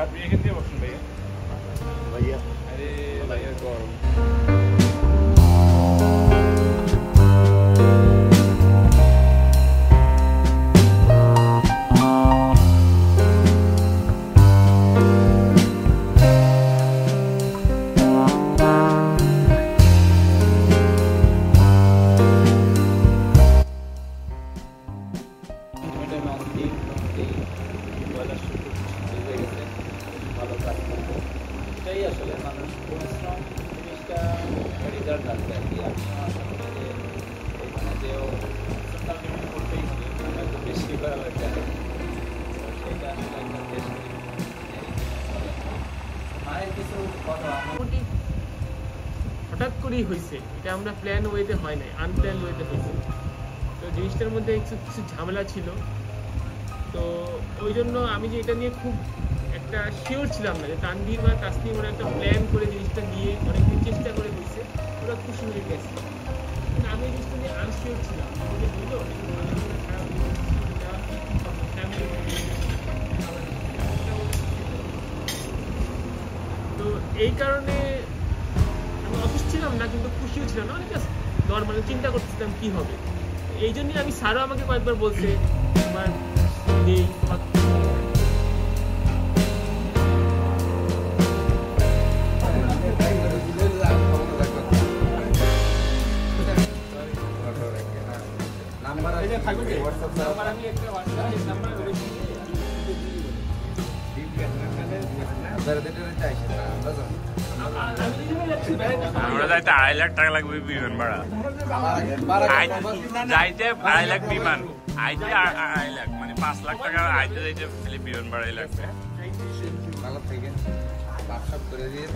আপনি এখান দিয়ে বসুন ভাইয়া। ভাইয়া আরে ভাইয়া গরম। এটাই আসলে মানুষ পরিশ্রম জিনিসটা রেজাল্ট আসবে আর কি। আমি আশা করি যে এখানে যেও সোশ্যাল মিডিয়া করতেই হবে, হয়তো বেশি করা লাগবে সেটা আসলে একটা বেশ মায়ের কিছু কথা মোটামুটি হঠাৎ করেই হয়েছে, এটা আমরা প্ল্যান ওয়েতে হয় নাই, আনপ্ল্যান ওয়েতে হয়েছে। তো জিনিসটার মধ্যে কিছু কিছু ঝামেলা ছিল, তো ওই জন্য আমি যে এটা নিয়ে খুব একটা শিওর ছিলাম না যে তানভীর বা তাসনিম ওরা একটা প্ল্যান করে জিনিসটা নিয়ে অনেকদিন চেষ্টা করে হয়েছে, ওরা খুশি হয়ে গেছে। কিন্তু আমি এই জিনিসটা নিয়ে আনশিওর ছিলাম যে হলো তো এই কারণে আমি অসুস্থ ছিলাম না, কিন্তু খুশিও ছিলাম না, জাস্ট নর্মালি চিন্তা করতেছিলাম কি হবে। এই জন্যই আমি স্যারও আমাকে কয়েকবার বলছে তোমার নেই তোমার আমরা যাইতে 2.5 লাখ টাকা লাগবে বিমান ভাড়া, যাইতে 2.5 লাখ বিমান, আইতে 2.5 লাখ, মানে 5 লাখ টাকা আইতে যাইতে বিমান ভাড়াই লাগবে। ভালো থেকে বাপসাপ করে দিয়ে